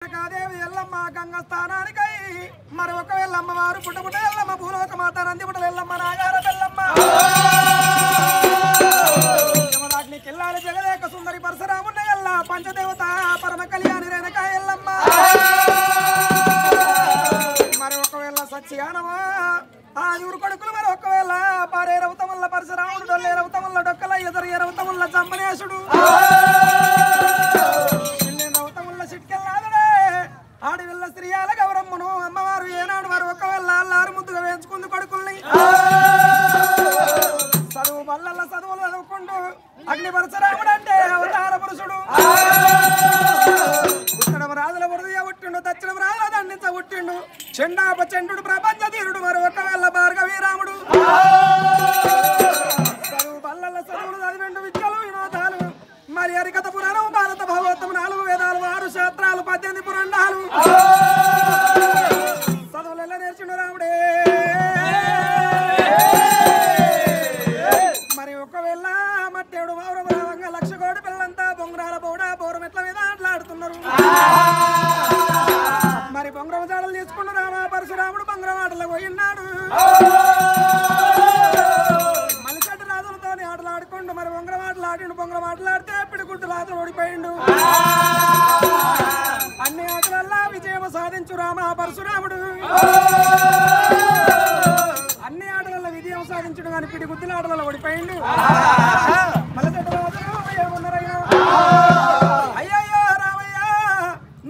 కాదేవి ఎల్లమ్మ గంగ స్థానానికై మరి ఒక ఎల్లమ్మ వారు పుట్టపుట్ట ఎల్లమ్మ భూలోక మాత నందిపుట్ట ఎల్లమ్మ నాగార ఎల్లమ్మ యమరాగ్ని కిల్లాలి జగదేక సుందరి పరశురామున్న ఎల్ల పంచదేవత పరమ కళ్యాణి రేణుకా ఎల్లమ్మ మరి ఒకవేళ సత్యానమా ఆ ఊరు కొడుకులు మరి ఒకవేళ పారే రౌతముల్ల పరశురాముడు డొల్లే రౌతముల్ల డొక్కల ఎదురు రౌతముల్ల జంబనేశుడు ఆడవిల్ల స్త్రీయాల గౌరమ్మను అమ్మవారు ఏనాడు వారు ఒకవేళ అల్లారు ముద్దుగా వేయించుకుంది కొడుకుల్ని చదువు మల్లల్ల చదువులు చదువుకుంటూ అగ్ని పరశురాముడు అంటే అవతార పురుషుడు ఉత్తరం రాజుల వృదయ పుట్టిండు దక్షిణం రాజుల దండించ పుట్టిండు చెండాప చండు ప్రపంచ తీరుడు మరి ఒకవేళ భార్గవీరాముడు చదువు మల్లల్ల చదువులు చదివిండు విద్యలు వినోదాలు మరి హరికథ పురాణం భారత భాగవతం 4 వేదాలు 6 శాస్త్రాలు 18 పురాణాలు చదువులలో నేర్చుండు రాముడే మరి ఒకవేళ మట్టేడు మౌరవంగా 1,00,000 కోడి పిల్లంతా బొంగరాల బోడ బోరం ఎట్ల మీద ఆటలాడుతున్నారు మరి బొంగరం జాడలు తీసుకున్న రామ పరశురాముడు బొంగరం ఆటలకు పోయినాడు మలిచెట్టు రాజులతో ఆటలాడుకుంటూ మరి బొంగరం ఆటలాడిండు బొంగరం ఆటలాడితే పిడిగుడ్డు రాజు ఓడిపోయిండు అన్ని ఆటలల్లా విజయం సాధించు రామ పరశురాముడు అన్ని ఆటలలో విజయం సాధించుడు కానీ పిడిగుద్దుల ఆటలలో ఓడిపోయిండు మలిచెట్టు రాజు ఏమున్నారయ్యా అయ్యయ్యో రామయ్య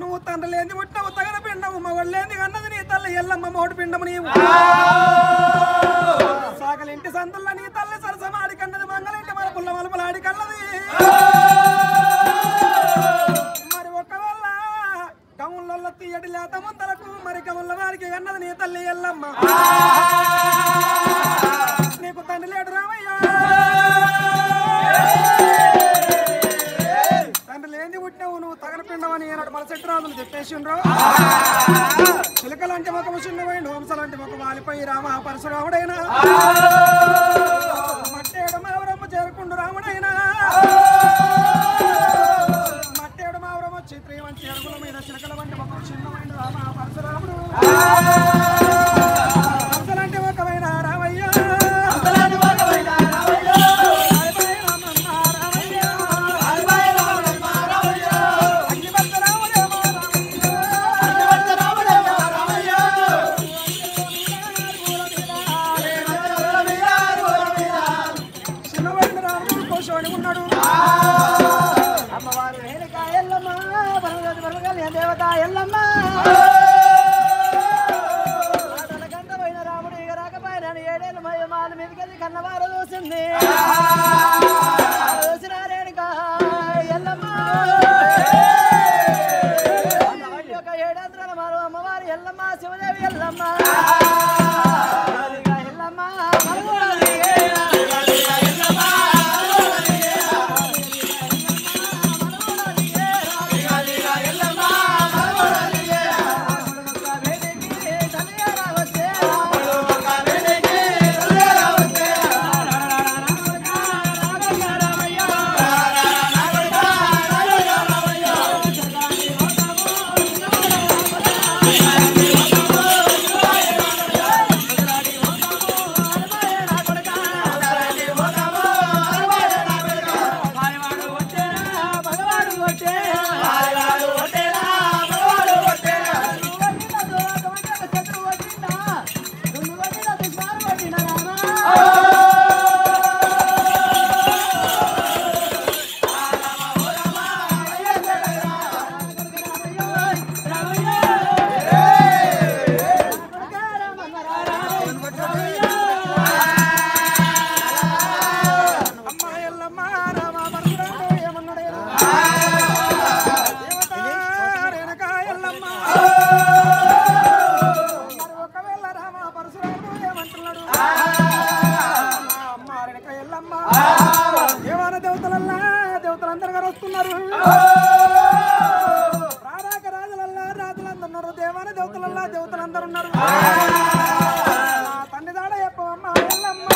నువ్వు తండ్రి లేని పుట్టినవు తగన పిండము మగడు లేని అన్నది నీ తల్లి ఎల్లమ్మ మోడు పిండము నీవు సాగలింటి సంతుల్లో నీ తల్లి సరసమాడి కన్నది మంగళింటి మన పుల్ల మలుపులాడి కన్నది మరి ఒకవేళ గముల తీయటి లేత ముందలకు మరి గముల వారికి కన్నది నీ తల్లి ఎల్లమ్మ నీకు తండ్రి లేడు రామయ్య తండ్రి లేని పుట్టినవు నువ్వు తగన పిండవని ఏనాడు మలచెట్టు రాజులు చెప్పేసిండ్రు చిలకలాంటి ఒక చిన్నవైండు వంశలాంటి ఒక వాలిపోయి రామ పరశురాముడైనా మట్టేడు మావరమ్మ చేరుకుండు రాముడైనా మట్టేడు మావరమ్మ వచ్చి 3 మంచి అరుగుల మీద చిలకల వంటి ఒక చిన్నవైండు రామ పరశురాముడు వంశలాంటి ఒకవైన రామయ్య ఉన్నాడు అమ్మవారు రేణుకా ఎల్లమ్మ దేవత ఎల్లమ్మ గంటమైన రాముడు ఇక రాకపోయినా 7 ఏళ్ళు మాల మీదకి కన్నవారు చూసింది చూసిన రేణుకా ఎల్లమ్మ ఒక 7 అంతరాల మారు అమ్మవారు ఎల్లమ్మ శివదేవి ఎల్లమ్మ ఎల్లమ్మ దేవతలందరూ వస్తున్నారు రారాక రాజులల్లా రాజులందరున్నారు దేవాన దేవతలల్లా దేవతలందరూ ఉన్నారు తండ్రి దాడ చెప్పమ్మ ఎల్లమ్మ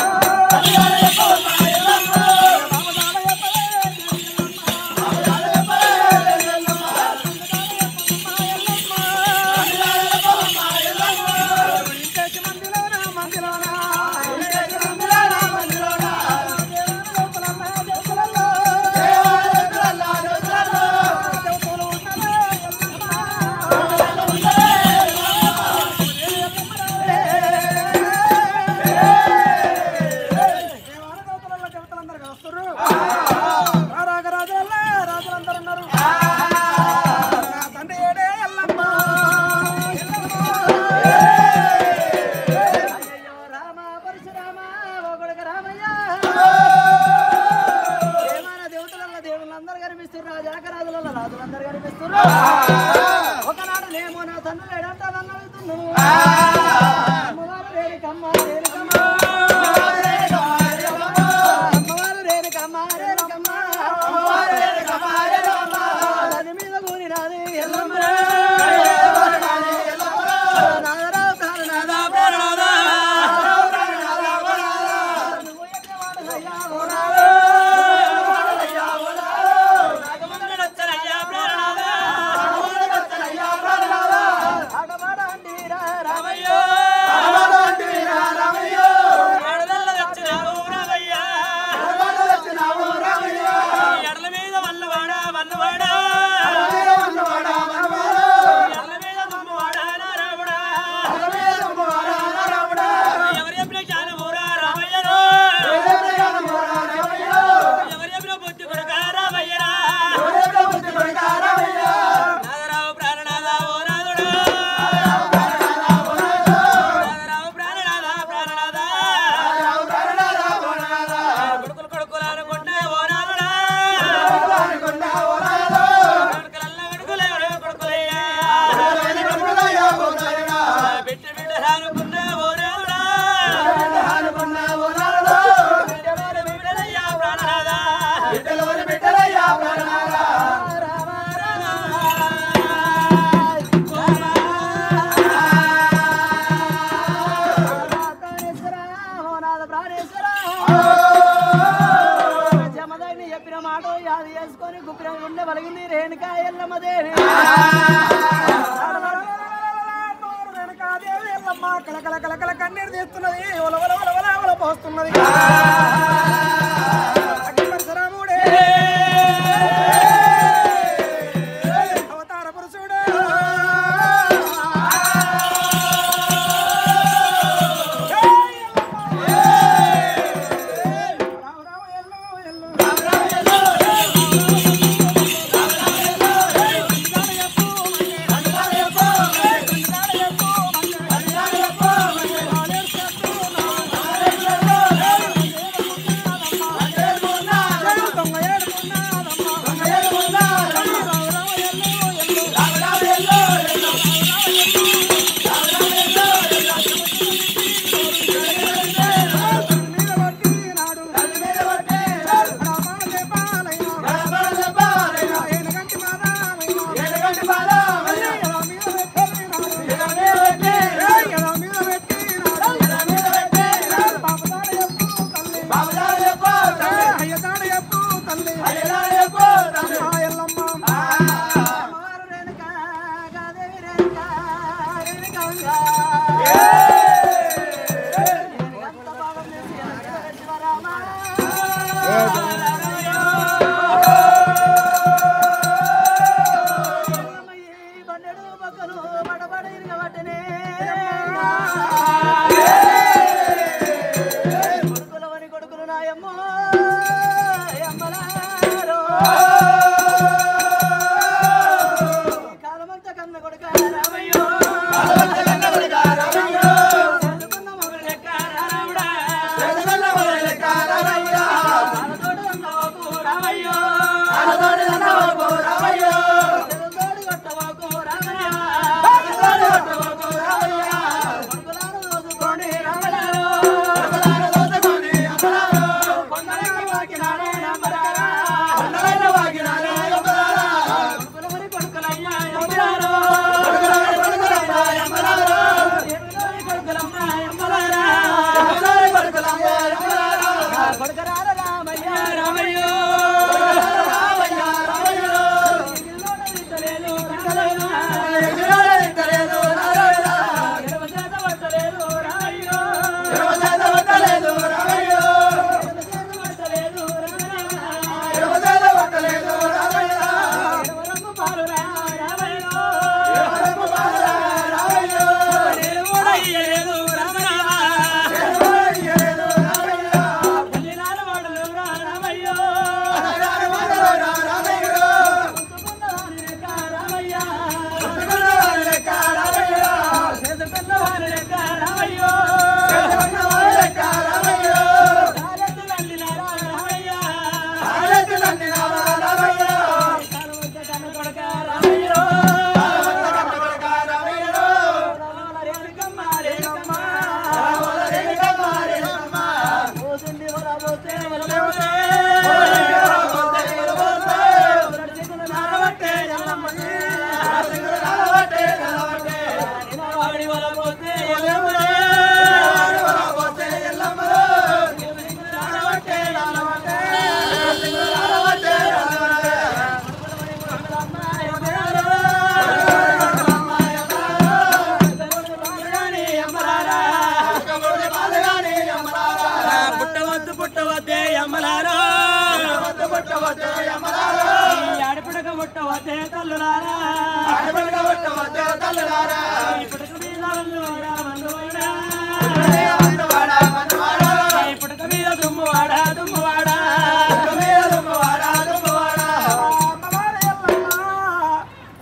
కలకల కలకల కన్నీరు తీస్తున్నది ఒలవల పోస్తున్నది పరశురాముడే అవతార పురుషుడు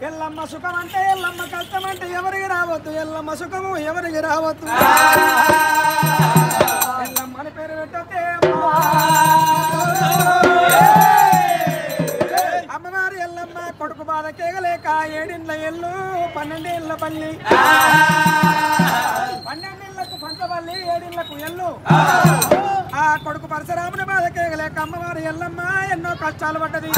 ఎల్లమ్మ సుఖం అంటే ఎల్లమ్మ కష్టం అంటే ఎవరికి రావద్దు ఎల్లమ్మ సుఖము ఎవరికి రావద్దు ఎల్లమ్మ అని పేరు పెట్టే అమ్మవారి ఎల్లమ్మ కొడుకు బాధ కేగలేక 7 ఇండ్ల ఎల్లు 12 ఇండ్ల పల్లి 12 ఇళ్లకు పంచవల్లి 7 ఇళ్లకు ఎల్లు ఆ కొడుకు పరశురాముని బాధ కేగలేక అమ్మవారి ఎల్లమ్మ ఎన్నో కష్టాలు పడ్డది